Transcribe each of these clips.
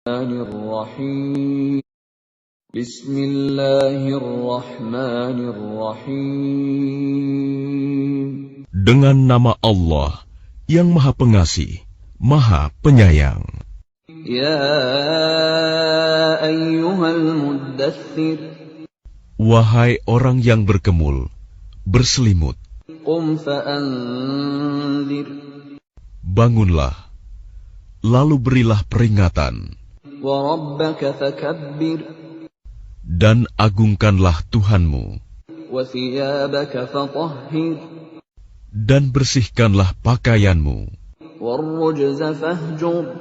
Bismillahirrahmanirrahim. Bismillahirrahmanirrahim. Dengan nama Allah yang Maha Pengasih, Maha Penyayang. Ya ayyuhal muddaththir. Wahai orang yang berkemul, berselimut. Qum fa'anzir. Bangunlah, lalu berilah peringatan. Wa rabbaka fakabbir. Dan agungkanlah Tuhanmu. Wa thiyabaka fatahhir. Dan bersihkanlah pakaianmu. Warrujza fahjur.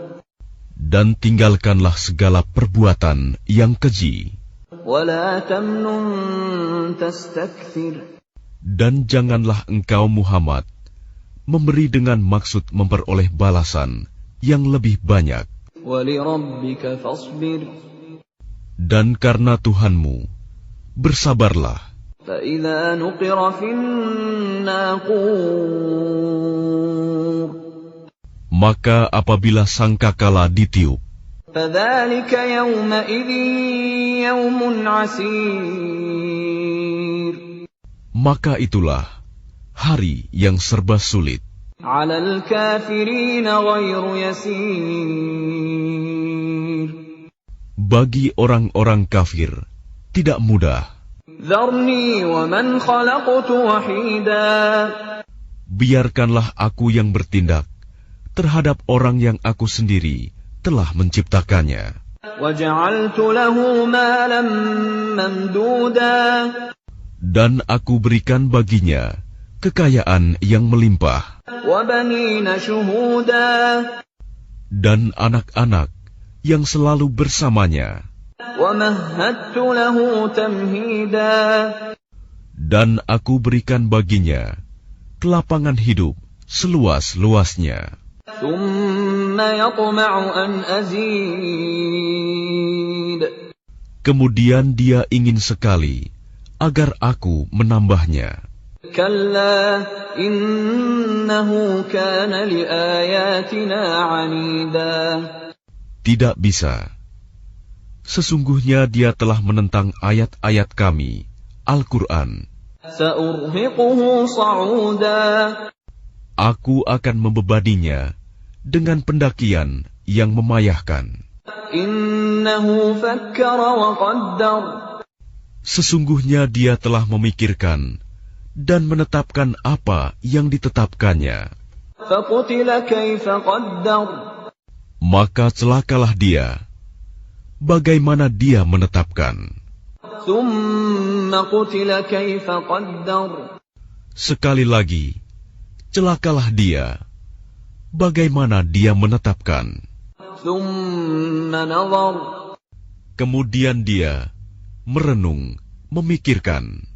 Dan tinggalkanlah segala perbuatan yang keji. Wa la tamnun tastakthir. Dan janganlah engkau Muhammad memberi dengan maksud memperoleh balasan yang lebih banyak. Wa li rabbika fasbir. Dan karena Tuhanmu, bersabarlah. Fa idza nuqira fin naqur. Maka apabila sangkakala ditiup, Fadzalika yawma idzin yawmun 'asir. maka itulah hari yang serba sulit. 'Alal kafirina ghairu yasir. Bagi orang-orang kafir, tidak mudah. Dharni wa man khalaqtu wahida. Biarkanlah aku yang bertindak terhadap orang yang aku sendiri telah menciptakannya. وَجَعَلْتُ لَهُ مَالًا مَمْدُودًا. Dan aku berikan baginya kekayaan yang melimpah. وَبَنِينَ شُهُودًا. Dan anak-anak yang selalu bersamanya. وَمَهَّدتُّ لَهُ تَمْهِيدًا. Dan aku berikan baginya kelapangan hidup seluas-luasnya. ثُمَّ يَطْمَعُ أَنْ أَزِيدَ. Kemudian dia ingin sekali agar aku menambahnya. كَلَّا إِنَّهُ كَانَ لِآيَاتِنَا عَنِيدًا. Tidak bisa. Sesungguhnya dia telah menentang ayat-ayat kami, Al-Quran. سَأُرْهِقُهُ صَعُودًا. Aku akan membebaninya dengan pendakian yang memayahkan. إِنَّهُ فَكَّرَ وَقَدَّرَ. Sesungguhnya dia telah memikirkan dan menetapkan apa yang ditetapkannya. فَقُتِلَ كَيْفَ قَدَّرَ. Maka celakalah dia, bagaimana dia menetapkan. ثُمَّ قُتِلَ كَيْفَ قَدَّرَ. Sekali lagi, celakalah dia, bagaimana dia menetapkan. ثُمَّ نَظَرَ. Kemudian dia merenung, memikirkan,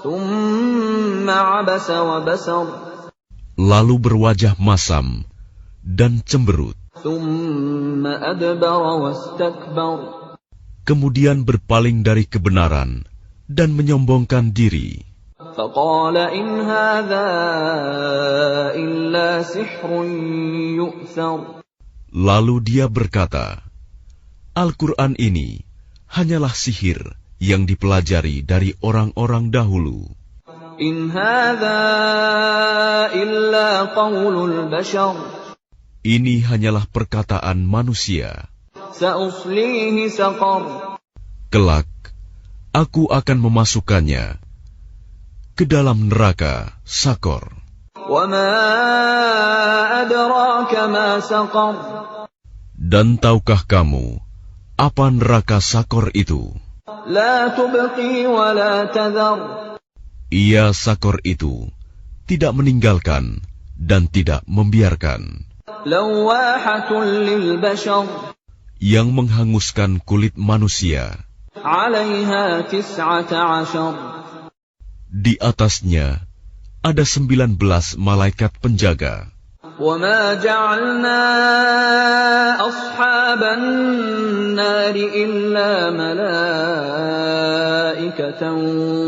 ثُمَّ عَبَسَ وَبَسَرَ. lalu berwajah masam dan cemberut. ثُمَّ أَدْبَرَ وَاسْتَكْبَرَ. Kemudian berpaling dari kebenaran dan menyombongkan diri. فَقَالَ إِنْ هَذَا إِلَّا سِحْرٌ يُؤْثَرُ. Lalu dia berkata, Al-Quran ini hanyalah sihir yang dipelajari dari orang-orang dahulu. إِنْ هَذَا إِلَّا قَوْلُ الْبَشَرِ. Ini hanyalah perkataan manusia. سَأُصْلِيهِ سَقَرَ. Kelak, aku akan memasukkannya ke dalam neraka Sakor. وَمَا أَدْرَاكَ مَا سَقَرُ. Dan tahukah kamu apa neraka Sakor itu? لَا تُبْقِي وَلَا تَذَرُ. Ia Sakor itu tidak meninggalkan dan tidak membiarkan. لَوَّاحَةٌ لِلْبَشَرِ. Yang menghanguskan kulit manusia. عَلَيْهَا 19. Di atasnya ada 19 malaikat penjaga. وما جعلنا أصحاب النار إلا ملائكة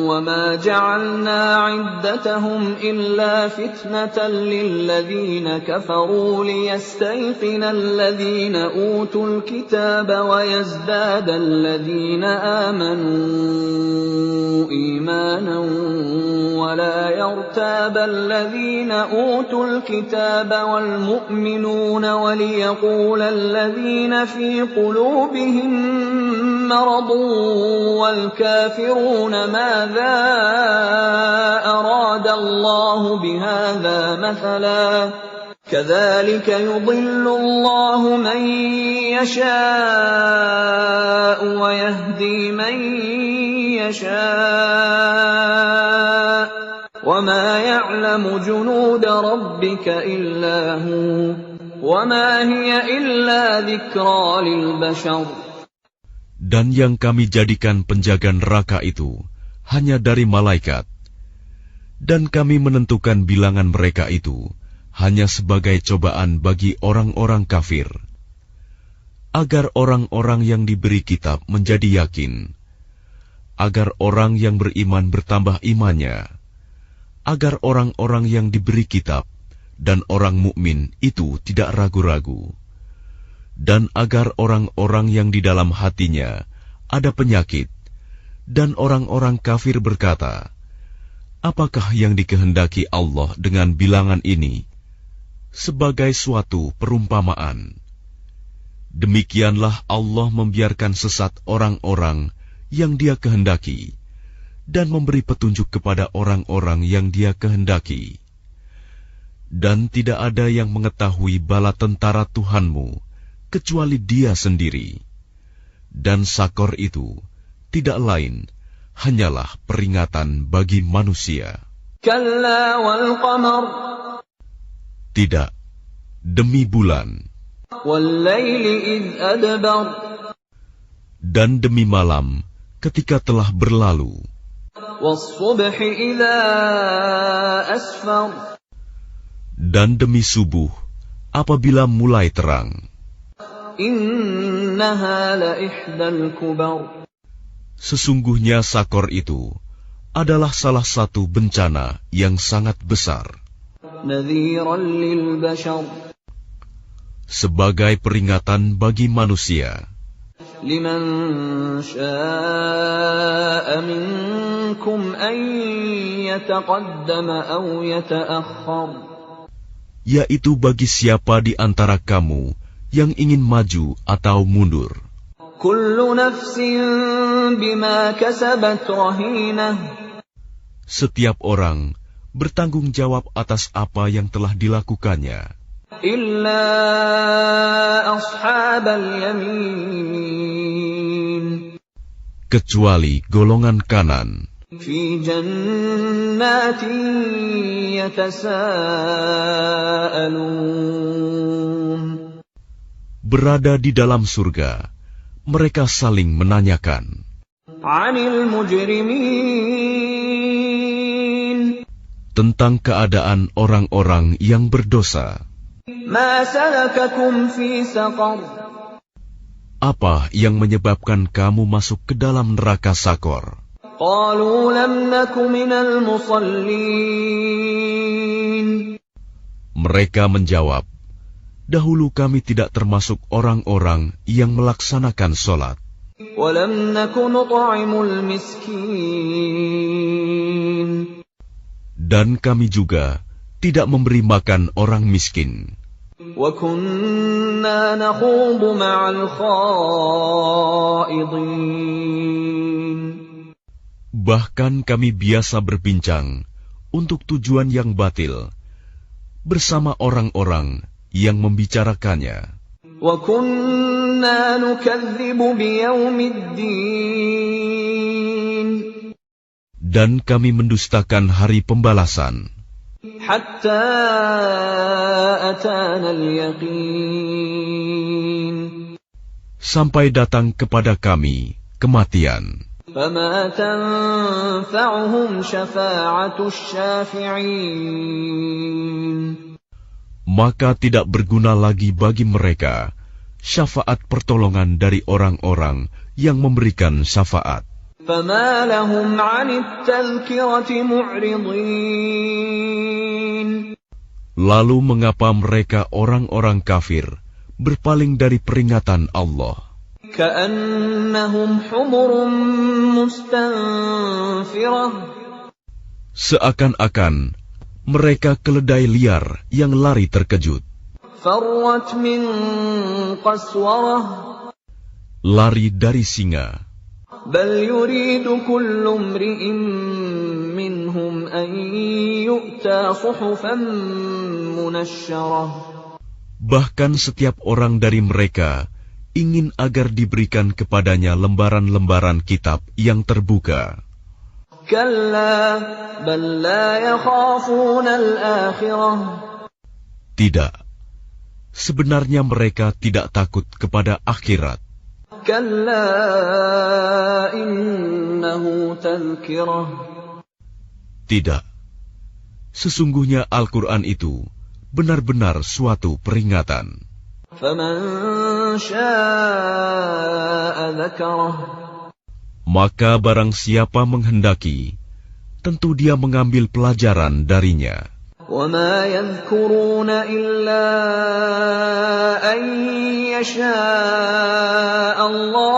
وما جعلنا عدتهم إلا فتنة للذين كفروا ليستيقن الذين أوتوا الكتاب ويزداد الذين آمنوا إيمانا ولا يرتاب الذين أوتوا الكتاب والمؤمنون وليقول الذين في قلوبهم مرض والكافرون ماذا أراد الله بهذا مثلا كذلك يضل الله من يشاء ويهدي من يشاء وما يعلم جنود ربك إلا هو وما هي إلا ذكرى للبشر. Dan yang kami jadikan penjaga neraka itu hanya dari malaikat, dan kami menentukan bilangan mereka itu hanya sebagai cobaan bagi orang-orang kafir, agar orang-orang yang diberi kitab menjadi yakin, agar orang yang beriman bertambah imannya, agar orang-orang yang diberi kitab dan orang mukmin itu tidak ragu-ragu, dan agar orang-orang yang di dalam hatinya ada penyakit, dan orang-orang kafir berkata, apakah yang dikehendaki Allah dengan bilangan ini? Sebagai suatu perumpamaan. Demikianlah Allah membiarkan sesat orang-orang yang Dia kehendaki, dan memberi petunjuk kepada orang-orang yang Dia kehendaki. Dan tidak ada yang mengetahui bala tentara Tuhanmu kecuali Dia sendiri. Dan Sakor itu tidak lain hanyalah peringatan bagi manusia. Kalla wal qamar. Tidak, demi bulan. Wal laili idh adbar. Dan demi malam ketika telah berlalu. Was-subhi idza asfar. Dan demi subuh apabila mulai terang. Innaha la ihdal kubar. Sesungguhnya Sakor itu adalah salah satu bencana yang sangat besar. Nadhiran lil bashar. Sebagai peringatan bagi manusia. Liman syaa'a minkum an yataqaddama aw yata'akhkhar. Yaitu bagi siapa di antara kamu yang ingin maju atau mundur. Kullu nafsin bima kasabat rahinah. Setiap orang bertanggung jawab atas apa yang telah dilakukannya. Illa ashabal yamin. Kecuali golongan kanan. Fi jannatin yatasaalun. Berada di dalam surga, mereka saling menanyakan. Anil mujrimin. Tentang keadaan orang-orang yang berdosa. Ma salakakum fi saqar. Apa yang menyebabkan kamu masuk ke dalam neraka Sakor? Qalu lam naku minal musallin. Mereka menjawab, dahulu kami tidak termasuk orang-orang yang melaksanakan sholat. Wa lam naku nut'imul miskin. Dan kami juga tidak memberi makan orang miskin. Wa kunna nakhudu ma'al khaidin. Bahkan kami biasa berbincang untuk tujuan yang batil bersama orang-orang yang membicarakannya. Wa kunna nukadzibu biyaumiddin. Dan kami mendustakan hari pembalasan. Hatta atana al-yaqin. Sampai datang kepada kami kematian. فما تنفعهم شفاعة الشافعين. maka tidak berguna lagi bagi mereka syafaat pertolongan dari orang-orang yang memberikan syafaat. فما لهم عن التذكرة معرضين Lalu mengapa mereka orang-orang kafir berpaling dari peringatan Allah? كأنهم حمر مستنفرة Seakan-akan mereka keledai liar yang lari terkejut, فرت من قسورة lari dari singa. بل يريد كل امرئ منهم أن يؤتى صحفا منشرة Bahkan setiap orang dari mereka ingin agar diberikan kepadanya lembaran-lembaran kitab yang terbuka. كلا بل لا يخافون الآخرة Tidak, sebenarnya mereka tidak takut kepada akhirat. كلا إنه تذكرة Tidak, sesungguhnya Al-Quran itu benar-benar suatu peringatan. فمن شاء ذكره Maka barang siapa menghendaki, tentu dia mengambil pelajaran darinya. وما يذكرون إلا أن يشاء الله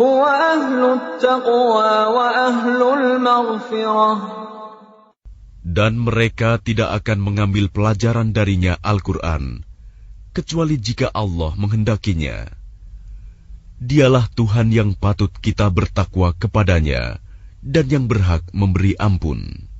هو أهل التقوى وأهل المغفرة. Dan mereka tidak akan mengambil pelajaran darinya Al-Quran, kecuali jika Allah menghendakinya. Dialah Tuhan yang patut kita bertakwa kepadanya dan yang berhak memberi ampun.